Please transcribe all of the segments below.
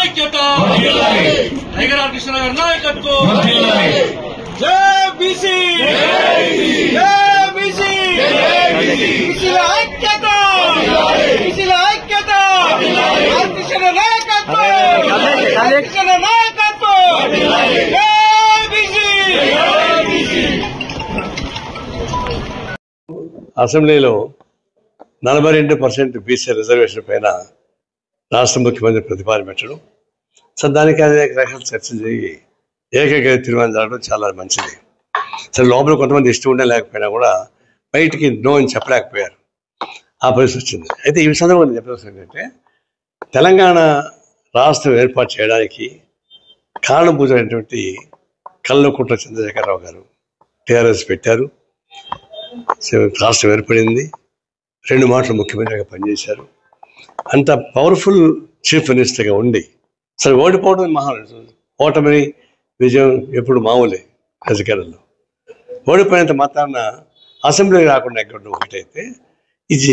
ఐక్యత tiger or Krishna గారి నాయకత్వం జై బీసీ బీసీల ఐక్యత బీసీల ఐక్యత ఆర్ కృష్ణ నాయకత్వం జై బీసీ. అసెంబ్లీలో 42% బీసీ రిజర్వేషన్ పైన రాష్ట్ర ముఖ్యమంత్రి ప్రతిపాదన పెట్టడం, సో దానికి అనేక రకాల చర్చలు జరిగి ఏకైక తీర్మానం జరగడం చాలా మంచిది. సరే, లోపల కొంతమంది ఇష్టం ఉండే లేకపోయినా కూడా బయటికి నో అని చెప్పలేకపోయారు, ఆ పరిస్థితి వచ్చింది. అయితే ఈ సందర్భంగా చెప్పాల్సింది ఏంటంటే, తెలంగాణ రాష్ట్రం ఏర్పాటు చేయడానికి కారణభూతమైనటువంటి కల్వకుంట్ల చంద్రశేఖరరావు గారు టీఆర్ఎస్ పెట్టారు. రాష్ట్రం ఏర్పడింది, 2 మాటలు ముఖ్యమంత్రిగా పనిచేశారు. అంత పవర్ఫుల్ చీఫ్ మినిస్టర్గా ఉండి సరే ఓడిపోవడం ఓటమి విజయం ఎప్పుడు మామూలే రాజకీయాలలో. ఓడిపోయినంత మాత్రాన అసెంబ్లీ రాకుండా ఎక్కడ ఒకటైతే ఇది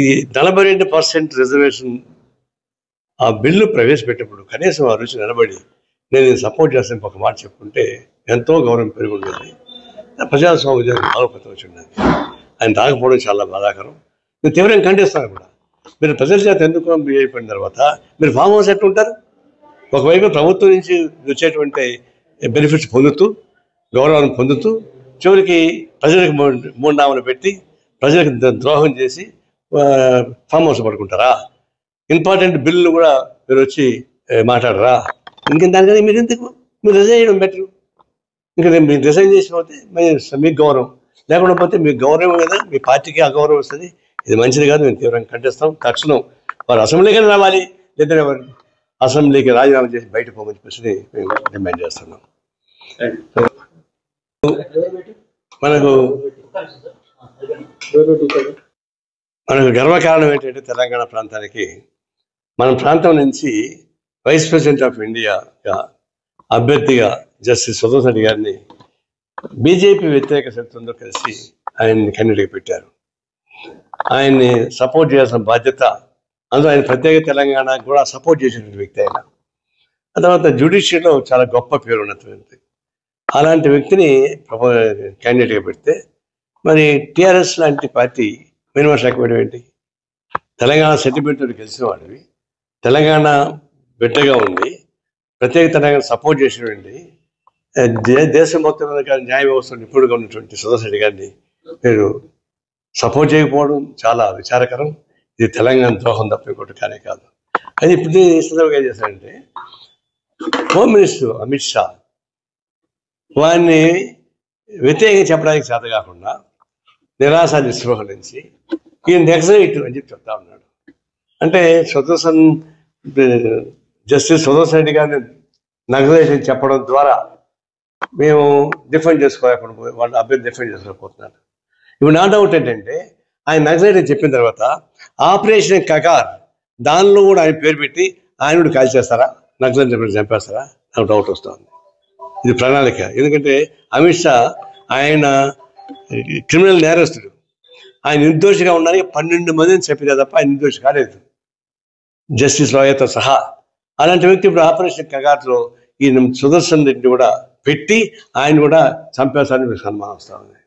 ఈ 42% రిజర్వేషన్ ఆ బిల్లు ప్రవేశపెట్టినప్పుడు కనీసం ఆ రుచి నిలబడి నేను సపోర్ట్ చేస్తాను ఒక మాట చెప్పుకుంటే ఎంతో గౌరవం పెరిగి ఉండేది, ప్రజాస్వామ్యం బలోపేతం వచ్చి ఉండేది. ఆయన రాకపోవడం చాలా బాధాకరం. నేను తీవ్రంగా ఖండిస్తాను కూడా. మీరు ప్రజల చేత ఎందుకు అయిపోయిన తర్వాత మీరు ఫామ్ హౌస్ ఎట్లా ఉంటారు? ఒకవైపు ప్రభుత్వం నుంచి వచ్చేటువంటి బెనిఫిట్స్ పొందుతూ గౌరవాన్ని పొందుతూ చివరికి ప్రజలకు 3 నామలు పెట్టి ప్రజలకు ద్రోహం చేసి ఫామ్ హౌస్ పడుకుంటారా? ఇంపార్టెంట్ బిల్లు కూడా మీరు వచ్చి మాట్లాడరా? ఇంకేం దానికని మీరు ఎందుకు మీరు రిజైన్ చేయడం బెటర్. ఇంకా మీరు రిజైన్ చేసిపోతే మీకు గౌరవం లేకుండా పోతే మీకు గౌరవం కదా, మీ పార్టీకి అగౌరవం వస్తుంది. ఇది మంచిది కాదు, మేము తీవ్రంగా ఖండిస్తాం. తక్షణం వారు అసెంబ్లీకి రావాలి, లేదా అసెంబ్లీకి రాజీనామా చేసి బయటకు పోమని చెప్పేసి మేము డిమాండ్ చేస్తున్నాం. మనకు గర్వకారణం ఏంటంటే తెలంగాణ ప్రాంతానికి మన ప్రాంతం నుంచి వైస్ ప్రెసిడెంట్ ఆఫ్ ఇండియాగా అభ్యర్థిగా జస్టిస్ సుధా రెడ్డి గారిని బీజేపీ వ్యతిరేక శక్తులతో కలిసి ఆయన్ని క్యాండిడేట్గా పెట్టారు. ఆయన్ని సపోర్ట్ చేయాల్సిన బాధ్యత, అందులో ఆయన ప్రత్యేక తెలంగాణకు కూడా సపోర్ట్ చేసినటువంటి వ్యక్తి ఆయన. ఆ తర్వాత జ్యుడిషియరీలో చాలా గొప్ప పేరు ఉన్నటువంటి అలాంటి వ్యక్తిని క్యాండిడేట్గా పెడితే మరి టీఆర్ఎస్ లాంటి పార్టీ విమర్శించడం ఏంటి? తెలంగాణ సెంటిమెంట్ గెలిచిన వాడివి, తెలంగాణ బిడ్డగా ఉండి ప్రత్యేక తెలంగాణ సపోర్ట్ చేసినటువంటి దేశం మొత్తం న్యాయ వ్యవస్థ నిపుణుడుగా ఉన్నటువంటి సుధా రెడ్డి గారిని మీరు సపోర్ట్ చేయకపోవడం చాలా విచారకరం. ఇది తెలంగాణ ద్రోహం తప్ప ఇంకోటి కానే కాదు. అది ఇప్పుడు ఈ సందర్భంగా ఏం చేశారంటే, హోమ్ మినిస్టర్ అమిత్ షా వారిని వ్యతిరేకంగా చెప్పడానికి చేత కాకుండా నిరాశ నిస్పృహ నుంచి ఈయన నెక్సలైట్ అని చెప్పి చెప్తా ఉన్నాడు. అంటే జస్టిస్ సుధా రెడ్డి గారిని నక్సలైట్ అని చెప్పడం ద్వారా మేము డిఫెండ్ చేసుకోలేకుండా వాళ్ళ అభ్యర్థి డిఫెండ్ చేసుకోలేకపోతున్నారు. ఇప్పుడు నా డౌట్ ఏంటంటే, ఆయన నక్సలైట్ అని చెప్పిన తర్వాత ఆపరేషన్ కగార్ దానిలో కూడా ఆయన పేరు పెట్టి ఆయన కూడా కాల్ చేస్తారా, నక్సలైట్ చంపేస్తారా? నాకు డౌట్ వస్తుంది. ఇది ప్రణాళిక. ఎందుకంటే అమిత్ షా ఆయన క్రిమినల్ నేరస్తుడు, ఆయన నిర్దోషిగా ఉండడానికి 12 మందిని చెప్పినా తప్ప ఆయన నిర్దోషి కాలేదు, జస్టిస్ లోయతో సహా. అలాంటి వ్యక్తి ఇప్పుడు ఆపరేషన్ కగార్లో ఈ సుదర్శన్ రెడ్డి కూడా పెట్టి ఆయన కూడా చంపేస్తారని మీకు అనుమానం వస్తుంది.